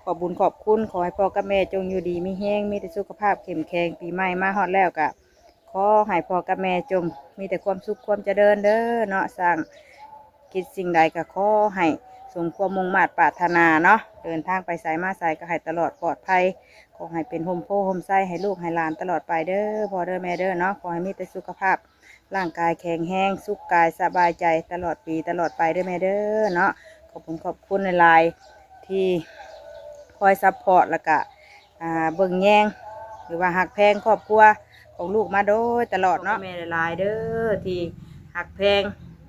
ขอบุญขอบคุณขอให้พ่อกับแม่จงอยู่ดีมีแห้งมีแต่สุขภาพเข้มแข็งปีใหม่มาฮอดแล้วกะขอให้พ่อกับแม่จงมีแต่ความสุขความเจริญเด้อเนาะสร้างคิดสิ่งใดก็ขอให้สมความมุ่งมั่นปรารถนาเนาะเดินทางไปไสมาไสก็ให้ตลอดปลอดภัยขอให้เป็นโฮมโพโฮมไส้ให้ลูกให้หลานตลอดไปเด้อพ่อเด้อแม่เด้อเนาะขอให้มีแต่สุขภาพร่างกายแข็งแรงสุขกายสบายใจตลอดปีตลอดไปเด้อแม่เด้อเนาะขอบคุณในไลน์ที่คอยซัพพอร์ตแล้วก็เบิ่งแยงหรือว่าหักแพงครอบครัวของลูกมาโดยตลอดเนาะแม่หลายเด้อที่หักแพง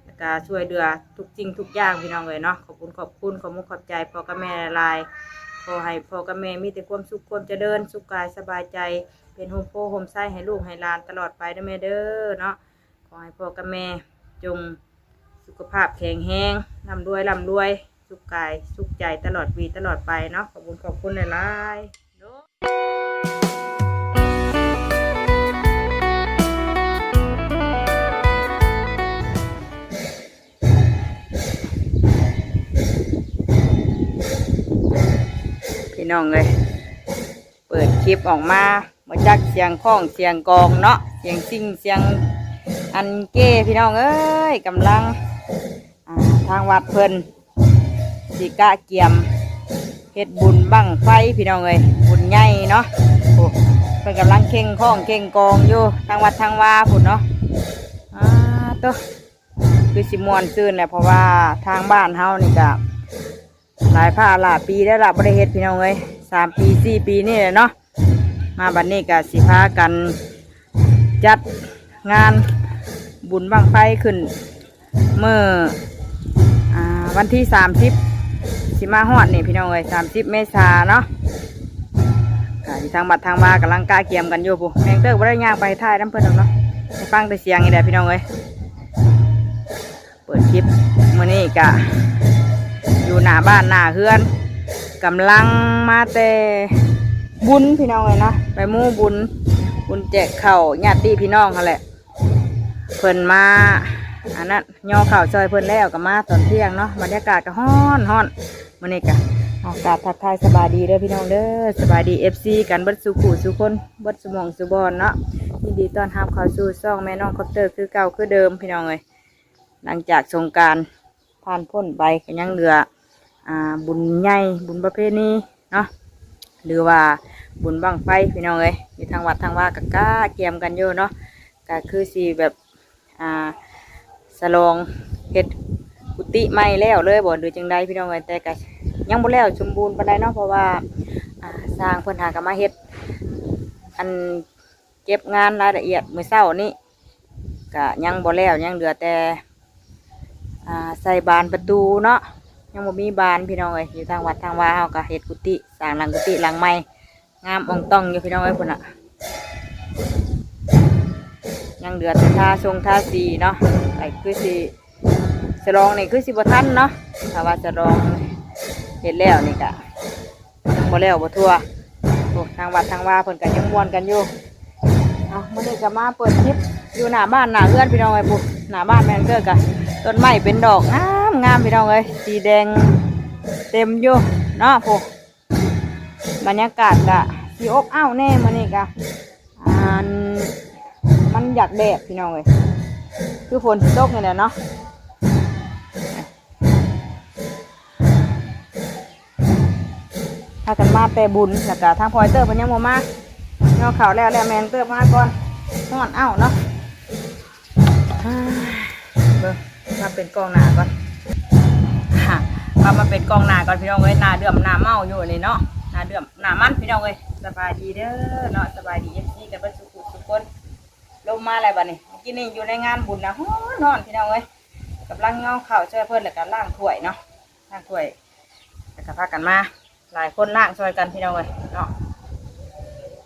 แล้วก็ช่วยเหลือทุกจริงทุกอย่างพี่น้องเลยเนาะขอบคุณขอบมุขขอบใจพ่อกับแม่หลายขอให้พ่อกับแม่มีแต่ความสุขความเจริญสุขกายสบายใจเป็นโฮมโพโฮมไส้ให้ลูกให้หลานตลอดไปเด้อแม่เด้อเนาะขอให้พ่อกับแม่จงสุขภาพแข็งแรงร่ำรวยสุขกายสุขใจตลอดปีตลอดไปเนาะขอบคุณหลายพี่น้องเลยเปิดคลิปออกมาจักเสียงข้องเสียงกองเนาะเสียงซิ่งเสียงอันเก้พี่น้องเอ้ยกำลังทางวัดเพิ่นสีกะเกียมเฮ็ดบุญบั้งไฟพี่น้องเอ้ยบุญใหญ่เนาะโอ้เพิ่นกำลังเข่งข้องเข่งกองอยู่ทางวัดทางวาพุ่นเนาะตัวคือสิม่วนซื่นแหละเพราะว่าทางบ้านเฮานี่ก็หลายผ้าหลายปีได้ละบ่ได้เฮ็ดพี่น้องเอ้ย3 ปี 4 ปีนี่แหละเนาะมาบัดนี้ก็สิพากันจัดงานบุญบั้งไฟขึ้นเมื่อวันที่30สิมาฮอดนี่พี่น้องเอ้ย30 เมษายนเนาะทางบัดทางมากำลังกาเกียมกันอยู่ปุ๊แมงเตอร์บ่ได้ย่างไปถ่ายน้ำเพิ่นเนาะให้ฟังแต่เสียงนี่แหละพี่น้องเอ้ยเปิดคลิปมื้อนี้ก็อยู่หน้าบ้านหน้าเฮือนกำลังมาแต่บุญพี่น้องเอ้ยเนาะไปมู่บุญแจกข้าวญาติพี่น้องเขาแหละเพิ่นมาอันนั้นย่อข่าวซอยเพิ่นแล้วก็มาตอนเที่ยงเนาะบรรยากาศก็ฮ้อนมื้อนี้ก็อากาศทักทายสบายดีเด้อพี่น้องเด้อสบายดี FC กันเบิดสุขุสุคนเบิดสมองสุบอนเนาะยินดีต้อนรับเข้าสู่ช่องแม่น้องคอปเตอร์คือเก่าคือเดิมพี่น้องเอ้ยหลังจากสงกรานต์ผ่านพ้นไปก็ยังเหลือบุญใหญ่บุญประเพณีเนาะหรือว่าบุญบั้งไฟพี่น้องเอ้ยอยู่ทางวัดทางว่ากะก้าเกียมกันอยู่เนาะก็คือสิแบบสลองเฮ็ดกุฏิใหม่แล้วเลยบ่หรือจังใดพี่น้องเอ้ยแต่ก็ยังบ่แล้วสมบูรณ์ปานใดเนาะเพราะว่าสร้างเพิ่นหาก็มาเฮ็ดอันเก็บงานรายละเอียดมื้อเช้านี้ก็ยังบ่แล้วยังเหลือแต่ใส่บานประตูเนาะยังบ่มีบานพี่น้องเอ้ยอยู่ทางวัดทางว่าเฮาก็เฮ็ดกุฏิสร้างหลังกุฏิหลังใหม่งามอ่องต้องอยู่พี่น้องเอ้ยพุ่นน่ะยังเหลือแต่ทาสีเนาะไอ้คือสิสลองนี่คือสิบ่ทันเนาะถ้าว่าสลองเฮ็ดแล้วนี่ก็บ่แล้วบ่ทั่วโอ้ทางวัดทางว่าเพิ่นก็ยังม่วนกันอยู่มื้อนี้ก็มาเปิดคลิปอยู่หน้าบ้านหน้าเรือนพี่น้องเอ้ยปุ๊หน้าบ้านแม่นเด้อก็ต้นไม้เป็นดอกงามพี่น้องเอ้ยสีแดงเต็มอยู่เนาะปุ๊บรรยากาศก็สิอบอ้าวแน่มื้อนี้ก็มันอยากแดดพี่น้องเอ้ยคือฝนตกนี่แหละเนาะถ้ากันมาแต่บุญแล้วก็ทางพอยเตอร์เพิ่นยังบ่มาเนาะข่าวแล้วแมนเตอร์มาก่อนนอนเอ้าเนาะเบิ่งมาเป็นกองหน้าก่อนมาเป็นกองหน้าก่อนพี่น้องเอ้ยหน้าเดือมหน้าเมาอยู่นี่เนาะหน้าเดือมหน้ามันพี่น้องเอ้ยสบายดีเด้อเนาะสบายดี FC กันเบิดทุกคนลงมาอะไรบ้านี่กินนี่อยู่ในงานบุญนะนอนพี่น้องเอ้ยกำลังเงาข่าวช่วยเพื่อนแล้วก็ล่างถ้วยเนาะล่างถ้วยแล้วก็พากันมาหลายคนล่างช่วยกันพี่น้องเอ้ยเนาะ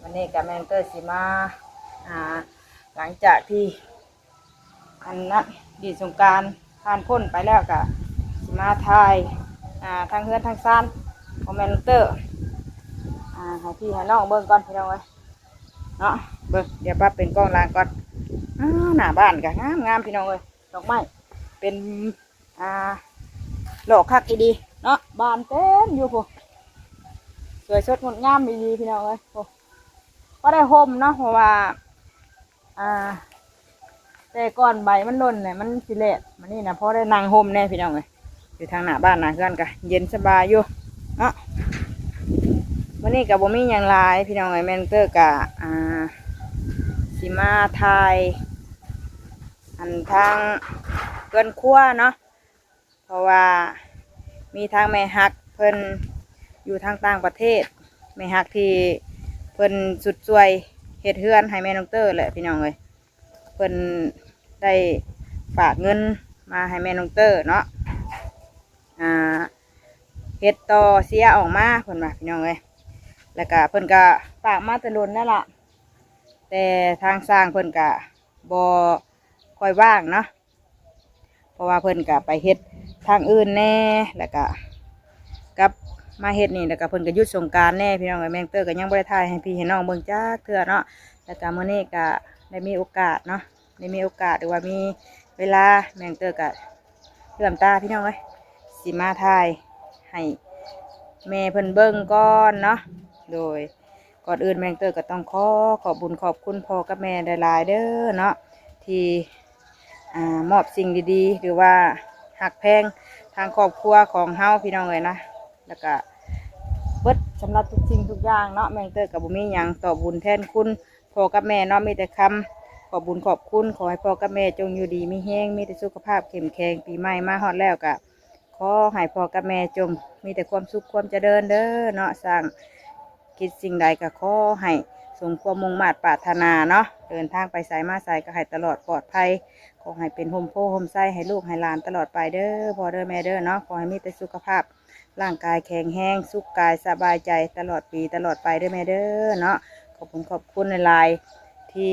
วันนี้กับแมนเตอร์สิมาหลังจากที่อันนั้นดีสงการผ่านพ้นไปแล้วก็สิมาทายทางเฮือนทางซ่านของแมนเตอร์ให้พี่ให้น้องเบิ่งก่อนพี่น้องเอ้ยเนาะเบิ่งเดี๋ยวป้าเป็นกล้องล่างก่อนหน้าบ้านก็งามพี่น้องเอ้ยดอกไม้เป็นหลอกคักอีดีเนาะบานเต็มอยู่พวก วยสดงดงามดีๆพี่น้องเอ้ยโอ้ก็ได้ห่มเนาะเพราะว่าอ่าแต่ก่อนใบมันหล่นเนี่ยมันสิเละมันนี่นะเพราะได้นางห่มแน่พี่น้องเอ้ยอยู่ทางหน้าบ้านหน้าเรือนกะเย็นสบายอยู่เนาะวันนี้กับบ่มีอย่างไรพี่น้องเอ้ยแมนเตอร์กะสิมาไทยอันทางเกินครัวเนาะเพราะว่ามีทางแม่ฮักเพิ่นอยู่ทางต่างประเทศแม่ฮักที่เพิ่นสุดสวยเฮ็ดเฮือนให้แม่น้องเตอร์แหละพี่น้องเอ้ยเพิ่นได้ฝากเงินมาให้แม่น้องเตอร์เนาะเฮ็ดต่อเสียออกมาเพิ่นว่าพี่น้องเอ้ยแล้วก็เพิ่นก็ฝากมาแตลอดนั่นล่ะแต่ทางสร้างเพิ่นก็บ่ค่อยว่างเนาะเพราะว่าเพิ่นก็ไปเฮ็ดทางอื่นแน่แล้วก็กับมาเฮ็ดนี่แล้วก็เพิ่นก็หยุดสงกรานต์แน่พี่น้องเอ้ยแมงเตอร์ก็ยังบ่ได้ถ่ายให้พี่ให้น้องเบิ่งจักเทื่อเนาะแล้วก็มื้อนี้ก็ได้มีโอกาสเนาะได้มีโอกาสหรือว่ามีเวลาแมงเตอร์ก็เลื่อมตาพี่น้องเอ้ยสิมาถ่ายให้แม่เพิ่นเบิ่งก่อนเนาะโดยก่อนอื่นแมงเตอร์ก็ต้องขอบบุญขอบคุณพ่อกับแม่หลายๆเด้อเนาะที่มอบสิ่งดีๆหรือว่าหักแพงทางครอบครัวของเฮาพี่น้องเลยนะแล้วก็เบิดสำหรับทุกสิ่งทุกอย่างเนาะแมงเตอร์กับบุมีหยังตอบบุญแทนคุณพ่อกับแม่เนาะมีแต่คำขอบบุญขอบคุณขอให้พ่อกับแม่จงอยู่ดีมีแห้งมีแต่สุขภาพเข้มแข็งปีใหม่มาฮอดแล้วก็ขอให้พ่อกับแม่จงมีแต่ความสุขความเจริญเด้อเนาะสร้างคิดสิ่งใดก็ขอให้สมความมุ่งมั่นปรารถนาเนาะเดินทางไปสายมาสายก็ให้ตลอดปลอดภัยขอให้เป็นโฮมโพโฮมไส้ให้ลูกให้หลานตลอดไปเด้อพ่อเด้อแม่เด้อเนาะขอให้มีแต่สุขภาพร่างกายแข็งแรงสุขกายสบายใจตลอดปีตลอดไปเด้อแม่เด้อเนาะขอบคุณในไลน์ที่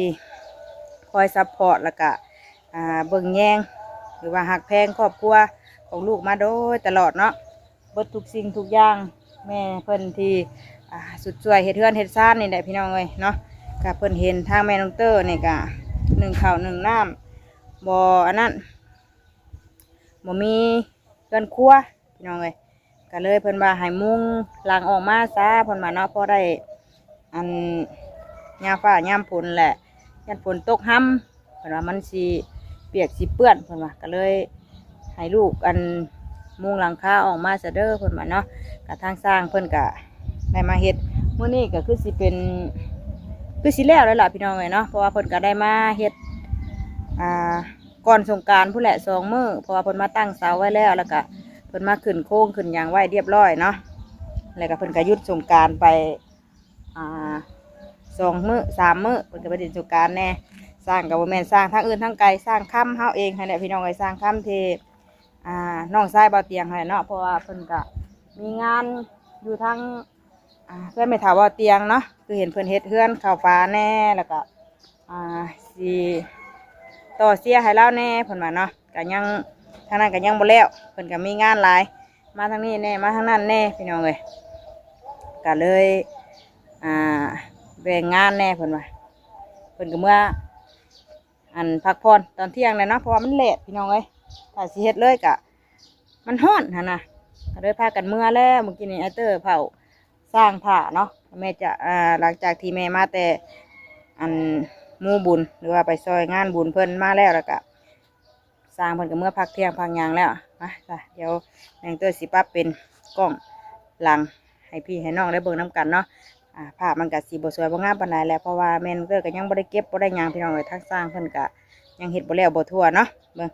คอยซัพพอร์ตแล้วก็เบิ่งแยงหรือว่าหักแพงครอบครัวของลูกมาโดยตลอดเนาะเบิดทุกสิ่งทุกอย่างแม่เพิ่นที่สุดสวยเฮ็ดเฮือนเฮ็ดซ่านนี่แหละพี่น้องเอ้ยเนาะกับเพิ่นเห็นทางแม่น้องเตอร์นี่ก็หนึ่งข้าวหนึ่งน้ำบ่อันนั้นบ่มีเกินครัวพี่น้องเอ้ยก็เลยเพิ่นว่าให้มุงหลังออกมาซะเพิ่นมาเนาะพอได้อันยามฟ้ายามฝนแหละยามฝนตกห้ำเพิ่นว่ามันสิเปียกสิเปื้อนเพิ่นว่าก็เลยให้ลูกอันมุงหลังคาออกมาซะเด้อเพิ่นว่าเนาะกะทางสร้างเพิ่นก็ได้มาเฮ็ดมื้อนี้ก็คือสิเป็นคือสิแล้วแล้วล่ะพี่น้องเอ้ยเนาะเพราะว่าเพิ่นก็ได้มาเฮ็ดก่อนสงกรานต์ผู้แหละ2 มื้อเพราะว่าเพิ่นมาตั้งเสาไว้แล้วแล้วก็เพิ่นมาขึ้นโค้งขึ้นหยังไว้เรียบร้อยเนาะแล้วก็เพิ่นก็หยุดสงกรานต์ไป2 มื้อ3 มื้อเพิ่นก็ไปเล่นสงกรานต์แน่สร้างก็บ่แม่นสร้างทั้งอื่นทั้งไกลสร้างค่ำเฮาเองให้แหละพี่น้องเอ้ยสร้างค่ำที่น้องชายเบาเตียงให้เนาะเพราะว่าเพิ่นก็มีงานอยู่ทั้งเพื่อนไม่ถามว่าเตียงเนาะคือเห็นเพื่อนเฮ็ดเพื่อนข่าวฟ้าแน่แล้วก็สีต่อเสียให้เล่าแน่เพิ่นว่าเนาะก็ยังทางนั้นก็ยังบ่แล้วเพิ่นก็มีงานหลายมาทางนี้แน่มาทางนั้นแน่พี่น้องเลยก็เลยแบ่งงานแน่เพิ่นว่าเพิ่นก็เมื่ออันพักผ่อนตอนเที่ยงเลยเนาะเพราะว่ามันเลทพี่น้องเลยถ้าสิเฮ็ดเลยก็มันฮ้อนหั่นน่ะก็เลยพากันเมื่อแล้วเมื่อกี้นี้ไอเตอร์เผาสร้างผ้าเนาะแม่จะหลังจากที่แม่มาแต่อันมู่บุญหรือว่าไปซอยงานบุญเพิ่นมาแล้วก็สร้างเพิ่นก็เมื่อพักเที่ยงพักยางแล้วนะจ้ะเดี๋ยวแมงเตอร์สิปั๊บเป็นกล้องหลังให้พี่ให้น้องได้เบิ่งน้ำกันเนาะภาพมันก็สีบ่สวยบ่งามปานใดแล้วเพราะว่าแมงเตอร์ก็ยังบ่ได้เก็บบ่ได้ยางพี่น้องเลยทั้งสร้างเพิ่นก็ยังเฮ็ดบ่แล้วบ่ทั่วเนาะเบิ่ง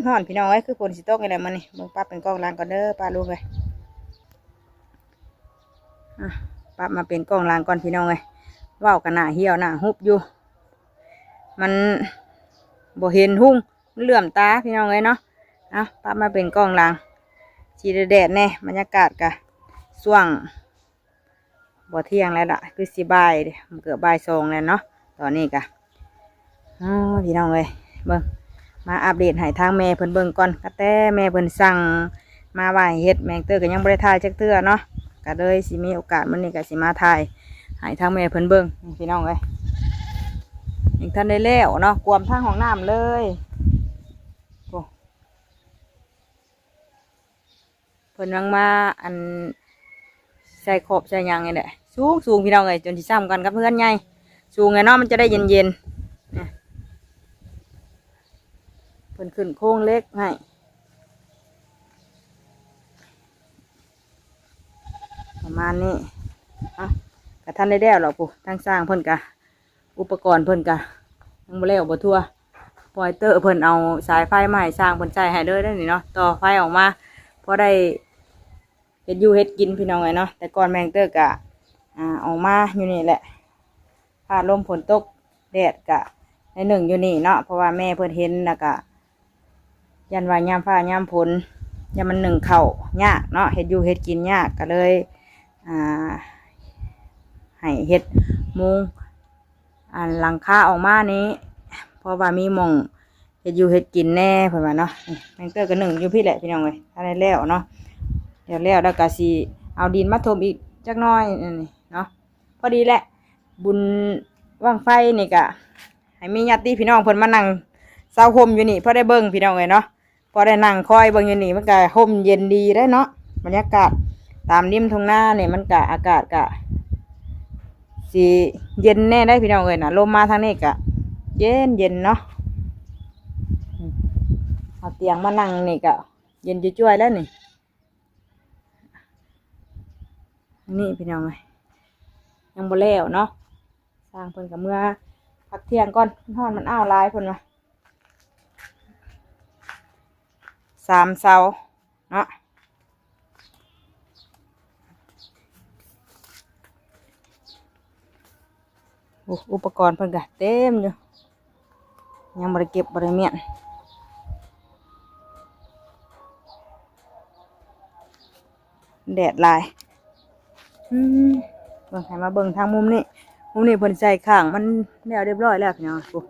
ฮ้อนพี่น้องเอ้ยคือฝนสิตกอะไรมานี่เบิ่งปั๊บเป็นกล้องหลังก่อนเด้อป้าลูกเลยปั๊บมาเป็นกล้องลางก่อนพี่น้องเลยว่าวกันหน้าเหี่ยวหน้าหุบอยู่มันบ่เห็นหุ่งเหลื่อมตาพี่น้องเลยเนาะปั๊บมาเป็นกล้องลางชีแดดแน่บรรยากาศกะช่วงบ่เที่ยงแล้วล่ะคือสิบ่ายเกือบบ่าย2แล้วเนาะตอนนี้กะพี่น้องเลยเบิ่งมาอัปเดตให้ทางแม่เพิ่นเบิ่งก่อนก็แต่แม่เพิ่นสั่งมาว่าเฮ็ดแมงเตอร์ก็ยังบ่ได้ถ่ายจักเทื่อเนาะก็เลยสิมีโอกาสมื้อนี้ก็สิมาถ่ายให้ทางแม่เพิ่นเบิ่งพี่น้องเอ้ยยังทันได้แล้วเนาะกวมทางห้องน้ำเลยโอ้เพิ่นยังมาอัน ใส่ขอบใส่หยังไงแหละสูงพี่น้องเอ้ยจนสิซ้ำกันกับเพื่อนใหญ่สูงไงเนาะมันจะได้เย็นๆเนี่ยเพิ่นขึ้นโค้งเล็กให้ประมาณนี้อ่ะกะท่านได้แล้วหรอปู่ทั้งสร้างเพิ่นกะอุปกรณ์เพิ่นกะยังบ่แล้วบ่ทั่วปล่อยเตอร์เพิ่นเอาสายไฟมาให้สร้างเพิ่นใช้ให้เด้อได้อนี่เนาะต่อไฟออกมาพอได้เฮ็ดอยู่เฮ็ดกินพี่น้องไงเนาะแต่ก่อนแมงเตอร์กะออกมาอยู่นี่แหละฟ้าลมฝนตกแดดกะในหนึ่งอยู่นี่เนาะเพราะว่าแม่เพิ่นเห็นแล้วกะยันว่ายามฟ้ายามฝนยามมันหนึ่งเข่ายากเนาะเฮ็ดอยู่เฮ็ดกินยากก็เลยให้เฮ็ดมุงหลังคาออกมานี้เพราะว่ามีหม่องเฮ็ดอยู่เฮ็ดกินแน่เพิ่นว่าเนาะแมงเตอร์ก็หนึ่งอยู่พี่แหละพี่น้องเอ้ยถ้าได้แล้วเนาะเดี๋ยวแล้วก็สิเอาดินมาถมอีกจักหน้อยนี่เนาะพอดีแหละบุญว่างไฟนี่กะให้มีญาติพี่น้องเพิ่นมานั่งเศร้าห่มอยู่นี่พอได้เบิ่งพี่น้องเอ้ยเนาะพอได้นั่งคอยเบิ่งอยู่นี่มันก็ห่มเย็นดีได้เนาะบรรยากาศตามริมทุ่งนาเนี่ยมันกะอากาศกะสิเย็นแน่ได้พี่น้องเอ้ยนะลมมาทางนี้กะเย็นเนาะเอาเตียงมานั่งนี่กะเย็นจ้วยๆแล้วนี่นี่พี่น้องเอ้ยยังบ่แล้วเนาะสร้างเพิ่นกับเมื่อพักเที่ยงก่อนฮ้อนมันอ้าวลายเพิ่นว่า3 เสาเนาะอุปกรณ์เพิ่นก็เต็มอยู่ยังบ่ได้เก็บบ่ได้เมียนแดดลายเบิ่งให้มาเบิ่งทางมุมนี้เพิ่นใส่ข้างมันแล้วเรียบร้อยแล้วพี่น้องโอ้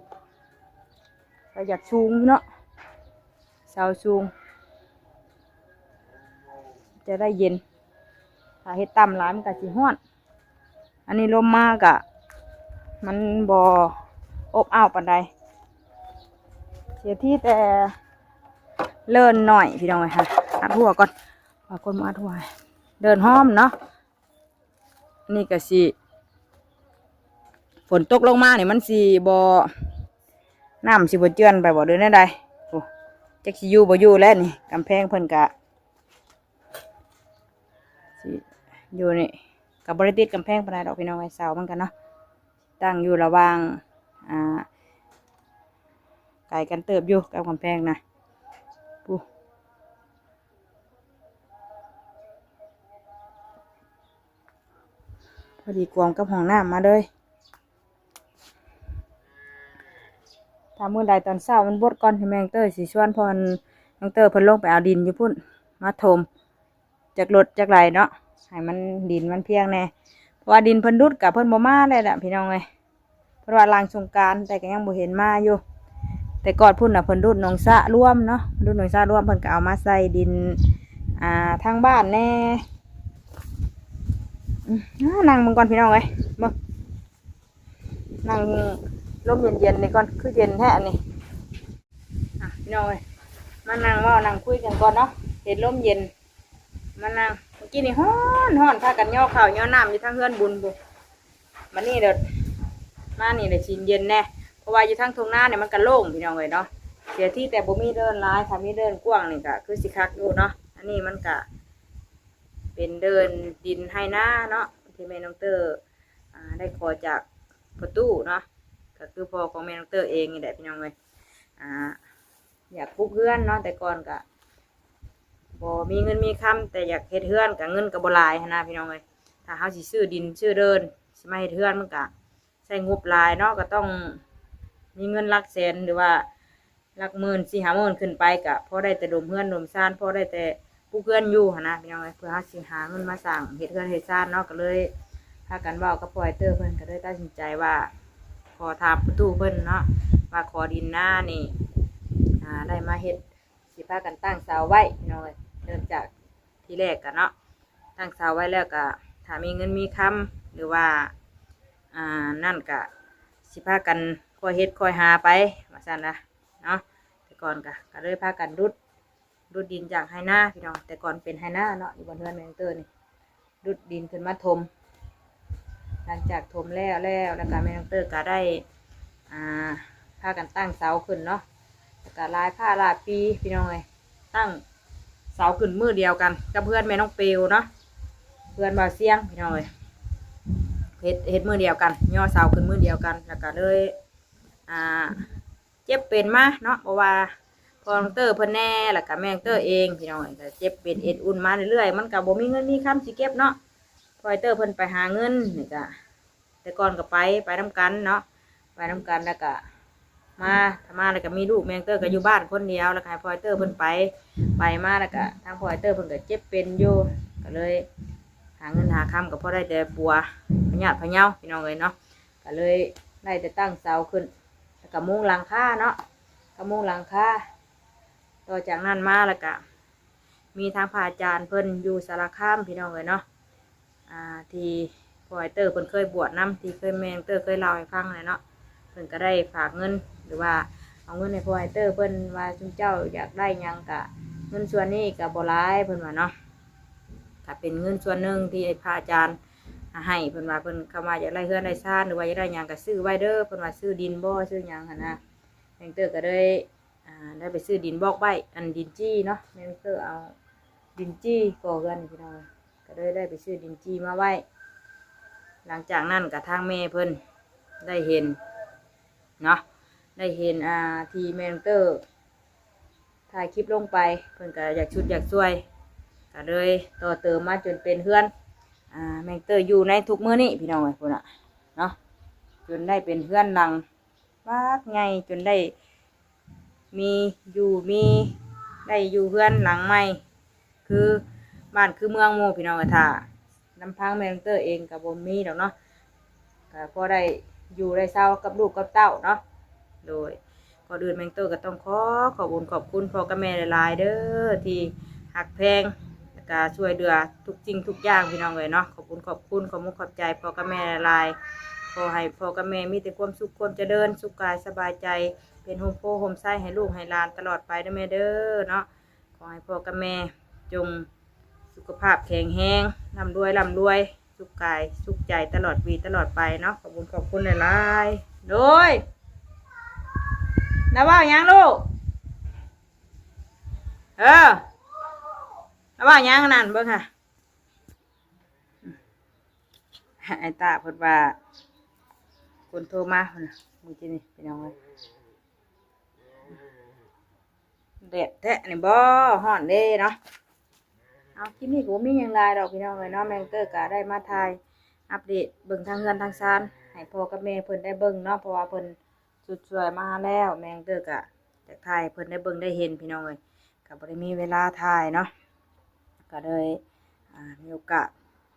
ก็อยากสูงเนาะเสาสูงจะได้เย็นถ้าเฮ็ดต่ำหลายมันก็สิร้อนอันนี้ลมมากอะมันบ่อบอ้าวปานใดเสียที่แต่เลิ่นหน่อยพี่น้องเอ้ยค่ะอัดหัวก่อนเอาก้นมาอัดหัวเดินห้อมเนาะนี่ก็สิฝนตกลงมาเนี่ยมันสิบ่น้ำสิบ่เจือนไปบ่เดินได้ใดโอ้จักสิอยู่บ่อยู่แล้วนี่กำแพงเพิ่นกะสิอยู่นี่กับบริติดกำแพงปานใดดอกพี่น้องไอ้เสามันกันเนาะตั้งอยู่ระหว่างไก่กันเติบอยู่กับกำแพงนะปูพอดีกวงกับห้องน้ำมาเลยถ้ามื้อใดตอนเช้ามันบดก่อนให้แมงเตอร์สิชวนพรแมงเตอร์เพิ่นลงไปเอาดินอยู่พุ่นมาถมจากรถจากไรเนาะให้มันดินมันเพียงแน่เพราะว่าดินเพิ่นดุดกับเพิ่นบ่มาเลยแหละพี่น้องเอ้ยเพราะว่าลางสงกรานต์แต่ก็ยังบ่เห็นมาอยู่แต่ก่อนพุ่นน่ะเพิ่นดุดหนองสะร่วมเนาะดุดหนองสะร่วมเพิ่นก็เอามาใส่ดินทางบ้านแน่นั่งมึงก่อนพี่น้องเอ้ยมึงนั่งลมเย็นๆนี่ก่อนคือเย็นแท้นี่พี่น้องเอ้ยมานั่งว่านั่งคุยกันก่อนเนาะเห็นลมเย็นมานั่งเมื่อกี้นี่ฮ้อนพากันย่อข้าวย่อน้ำอยู่ทางเฮือนบุญบุมานี่เด้อมานี่เดี๋ยวชินเย็นแน่เพราะว่าอยู่ทางทุ่งนาเนี่ยมันก็โล่งพี่น้องเอ้ยเนาะเสียที่แต่บ่มีเดินร้ายถ้ามีเดินกว้างนี่ก็คือสิคักอยู่เนาะอันนี้มันก็เป็นเดินดินให้หน้าเนาะที่แม่น้องเตอร์ได้ขอจากประตูเนาะก็คือพ่อของแม่น้องเตอร์เองนี่แหละพี่น้องเอ้ยอยากปลูกเฮือนเนาะแต่ก่อนก็บ่มีเงินมีคำแต่อยากเฮ็ดเฮือนกับเงินกับบ่หลายนะพี่น้องเอ้ยถ้าเฮาสิซื้อดินซื้อเดินสิมาเฮ็ดเฮือนมันก็ใช้งบหลายเนาะก็ต้องมีเงินหลักแสนหรือว่าหลักหมื่น4-5 หมื่นขึ้นไปก็พอได้แต่ดมเฮือนดมซ่านพอได้แต่ปลูกเฮือนอยู่นะพี่น้องเอ้ยเพื่อเฮาสิหาเงินมาสร้างเฮ็ดเฮือนเฮ็ดซ่านเนาะก็เลยพากันเว้ากับปอยเตอร์เพิ่นก็เลยตัดสินใจว่าขอถามประตูเพิ่นเนาะว่าขอดินหน้านี่ได้มาเฮ็ดสิพากันตั้งเสาไว้พี่น้องเอ้ยเริ่มจากที่แรกกันเนาะตั้งเสาไว้แล้วก็ถ้ามีเงินมีคำหรือว่านั่นก็สิพากันคอยเฮ็ดคอยหาไปว่าซั่นนะเนาะแต่ก่อนก็เลยพากันรุดดินจากไหหน้าพี่น้องแต่ก่อนเป็นไหหน้าเนาะอยู่บนเฮือนแมงเตอร์นี่ ดุดดินขึ้นมาถมหลังจากถมแล้วก็แม่น้องเตอร์ก็ได้อ่าพากันตั้งเสาขึ้นเนาะแล้วก็ลายผ้าลายปีพี่น้องเลยตั้งเสาขึ้นมือเดียวกันกับเพื่อนแม่น้องเปลวเนาะเพื่อนบ่าวเสียงพี่น้องเลยเฮ็ดมือเดียวกันย่อเสาขึ้นมือเดียวกันแล้วก็เลยอ่าเจ็บเป็นมาเนาะเพราะว่าพอน้องเตอร์เพิ่นแน่แล้วก็แม่น้องเตอร์เองพี่น้องก็เจ็บเป็นเอ็ดอุ่นมาเรื่อยๆมันก็บ่มีเงินมีคำสิเก็บเนาะพอเตอร์เพิ่นไปหาเงินนี่ก็แต่ก่อนก็ไปนำกันเนาะไปนำกันแล้วก็มาทำมาแล้วก็มีลูกแม่น้องเตอร์ก็อยู่บ้านคนเดียวแล้วก็ให้พอเตอร์เพิ่นไปมาแล้วก็ทางพอเตอร์เพิ่นก็เจ็บเป็นอยู่ก็เลยหาเงินหาคำก็พอได้แต่ปัวพญาติพะเยาพี่น้องเลยเนาะก็เลยได้แต่ตั้งเสาขึ้นแล้วก็มุงหลังคาเนาะก็มุงหลังคาต่อจากนั้นมาแล้วก็มีทางพระอาจารย์เพิ่นอยู่สารคามพี่น้องเลยเนาะที่พอเตอร์เพิ่นเคยบวชน้ำที่เคยแม่เตอร์เคยเล่าให้ฟังเลยเนาะเพิ่นก็ได้ฝากเงินหรือว่าเอาเงินในพอเตอร์เพิ่นว่าจุนเจ้าอยากได้ยังกะเงินส่วนนี้กับบ่ร้ายเพิ่นว่าเนาะก็เป็นเงินส่วนหนึ่งที่พระอาจารย์ให้เพิ่นว่าเพิ่นเข้ามาอยากได้เฮือนได้ซ่านหรือว่าอยากได้ยังก็ซื้อไว้เด้อเพิ่นว่าซื้อดินบ่ซื้อยังหั่นนะแม่เตอร์ก็ได้ได้ไปซื้อดินบอกไว้อันดินจี้เนาะแม่เตอร์เอาดินจี้ก่อเฮือนพี่น้องก็ได้ไปซื้อดินจี้มาไว้หลังจากนั้นกับทางแม่เพิ่นได้เห็นเนาะได้เห็นทีแมนเตอร์ถ่ายคลิปลงไปเพิ่นก็อยากชุดอยากช่วยก็เลยต่อเติมมาจนเป็นเพื่อนแมนเตอร์อยู่ในทุกมื้อนี้พี่น้องไอ้พุ่นอ่ะเนาะจนได้เป็นเพื่อนหลังมากไงจนได้มีได้อยู่เพื่อนหลังใหม่คือบ้านคือเมืองโมพี่น้องกระทาน้ำพังแมนเตอร์เองกับบ่มีดอกเนาะก็พอได้อยู่ได้เศร้ากับลูกกับเต้าเนาะโดยก่อนอื่นแมงเตอร์ก็ต้องขอบคุณพ่อกับแม่หลายๆเด้อที่หักแพงแล้วก็ช่วยเหลือทุกจริงทุกอย่างพี่น้องเลยเนาะขอบคุณขอบใจพ่อกับแม่หลายๆขอให้พ่อกับแม่มีแต่ความสุขความเจริญสุขกายสบายใจเป็นโฮมโพโฮมไส้ให้ลูกให้หลานตลอดไปเด้อแม่เด้อเนาะขอให้พ่อกับแม่จงสุขภาพแข็งแรงร่ำรวยสุขกายสุขใจตลอดปีตลอดไปเนาะขอบคุณหลายๆโดยนะว่ายังลูกนะว่ายังนั่นเบิ่งค่ะไอ้ตาเพิ่นว่าคนโทรมาเพิ่นน่ะมึงกินนี่เป็นยังไงแดดแท้นี่บ่ฮ้อนเด้เนาะเอาคลิปนี้ก็บ่มีหยังหลายดอกพี่น้องเอ้ยเนาะแมงเตอร์ก็ได้มาถ่ายอัปเดตเบิ่งทางเงินทางซานให้พ่อกับแม่เพิ่นได้เบิ่งเนาะเพราะว่าเพิ่นสุดสวยมาแล้วแมงเตอร์ก็จากถ่ายเพิ่นได้เบิ่งได้เห็นพี่น้องเอ้ยก็บ่ได้มีเวลาถ่ายเนาะก็เลยมีโอกาส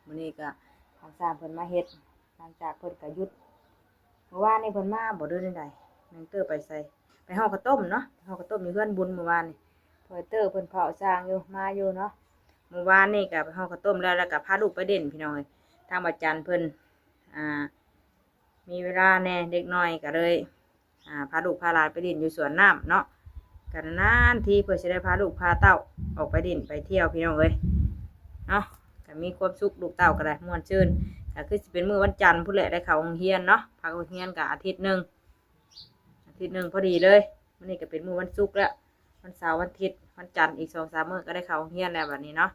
มื้อนี้ก็ทางสร้างเพิ่นมาเฮ็ดหลังจากเพิ่นก็หยุดเมื่อวานนี้เพิ่นมาบ่เดินใดแมงเตอร์ไปใส่ไปห่อข้าวต้มเนาะห่อข้าวต้มอยู่เฮือนบุญเมื่อวานนี่พอเตอร์เพิ่นเผาสร้างอยู่มาอยู่เนาะเมื่อวานนี่ก็ไปห่อข้าวต้มแล้วก็พาลูกไปเด่นพี่น้องเอ้ยทางอาจารย์เพิ่นมีเวลาแน่เด็กน้อยก็เลยพาลูกพาหลานไปเด่นอยู่สวนน้ำเนาะกันนานทีเพื่อจะได้พาลูกพาเต้าออกไปเด่นไปเที่ยวพี่น้องเอ้ยเนาะก็มีความสุขลูกเต้าก็ได้ม่วนชื่นก็คือจะเป็นมื้อวันจันทร์พุ่นแหละได้เข้าโรงเรียนเนาะพักโรงเรียนก็อาทิตย์หนึ่งพอดีเลยวันนี้ก็เป็นมื้อวันศุกร์แล้ววันเสาร์วันอาทิตย์วันจันทร์อีก2-3 มื้อก็ได้เข้าโรงเรียนแล้วแบบนี้เนาะ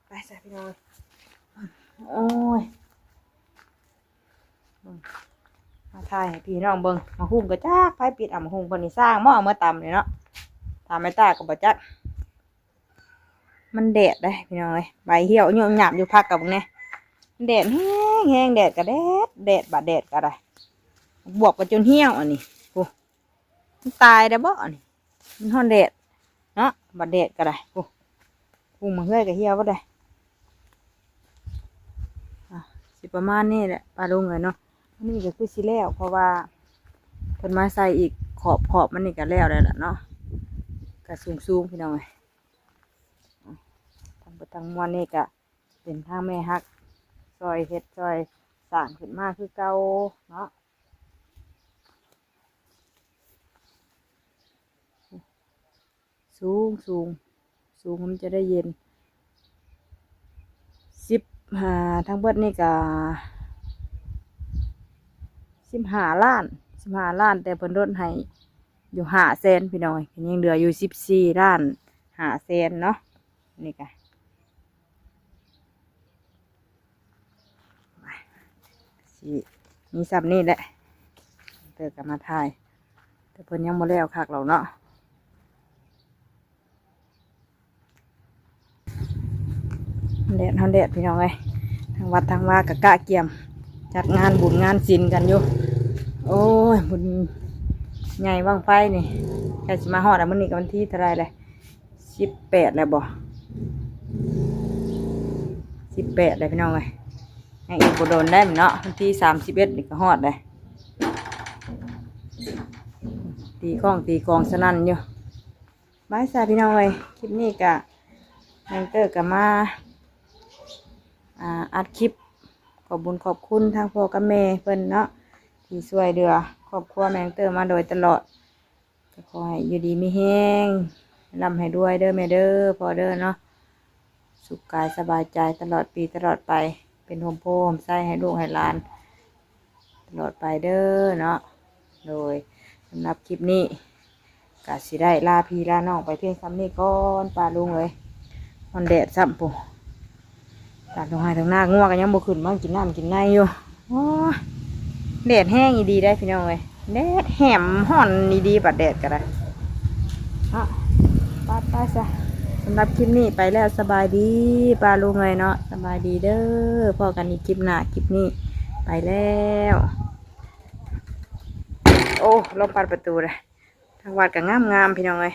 ไปจ้ะพี่น้องโอ้ยมาถ่ายให้พี่น้องเบิ่งมาหุ้มก็จักไฟปิดมาหุ้มคนนี้สร้างหม้อเมื่อตำเลยเนาะทำไม่ตากับบ่จักมันแดดได้พี่น้องเอ้ยใบเหี่ยวโยมหยาบอยู่พักกับเนี่ยแดดแห้งแดดก็แดดบาดแดดก็ได้บวกกันจนเหี่ยวอันนี้โอ้มันตายได้บ่อันนี้มันฮ้อนแดดเนาะบาดแดดก็ได้โอ้หุ้มมาเฮือยก็เหี่ยวก็ได้สิประมาณนี้แหละปลาลุงเลยเนาะนี่ก็คือสิแล้วเพราะว่าเพิ่นมาใส่อีกขอบมันนี่ก็แล้วได้ละเนาะก็สูงพี่น้องเลยทางมวนนี่ก็เป็นทางแม่ฮักซอยเฮ็ดซอยสร้างขึ้นมาคือเก่าเนาะสูงมันจะได้เย็น ทั้งเบิดนี่ก็15 ล้าน15 ล้านแต่เพิ่นลดให้อยู่500,000พี่น้องยังเหลืออยู่14,500,000เนาะนี่ก็สิมีซ้ำนี่แหละเติกับมาถ่ายแต่เพิ่นยังบ่แล้วคักหรอกเนาะแดดพี่น้องเลยทางวัดทางว่ากะกะเกี่ยมจัดงานบุญงานศีลกันอยู่โอ้ยบุญใหญ่ว่างไฟนี่ใครสิมาฮอดอ่ะมื้อนี้ก็วันที่เท่าไรเลย18แล้วบ่18เลยพี่น้องเลยยังอีกบ่โดนได้มั้ยเนาะวันที่31นี่ก็ฮอดเลยตีกองสนั่นอยู่บายสาพี่น้องเลยคลิปนี้กะแมงเตอร์กะมาอัดคลิปขอบบุญขอบคุณทางพ่อกับแม่เพิ่นเนาะที่ช่วยเดือครอบครัวแมงเตอร์มาโดยตลอดก็ขอให้อยู่ดีมีแห้งร่ำให้ด้วยเด้อแม่เด้อพ่อเด้อเนาะสุขกายสบายใจตลอดปีตลอดไปเป็นโฮมโพมไส้ให้ลูกให้หลานตลอดไปเด้อเนาะโดยสำหรับคลิปนี้กะสิได้ลาพี่ลาน้องไปเพียงคำนี้ก่อนป้าลุงเลยมันแดดซ้ำปุ๊ตัดลงให้ทางหน้าง่วงกันยังบ่ขึ้นมากินน้ำกินในอยู่โอ้แดดแห้งอีดีได้พี่น้องเลยแดดแหมห่อนอีดีปัดแดดก็ได้ป้าซะสำหรับคลิปนี้ไปแล้วสบายดีป้าลุงเลยเนาะสบายดีเด้อพอกันอีกคลิปหน้าคลิปนี้ไปแล้วโอ้ลมปัดประตูเลยทางวัดก็งามพี่น้องเลย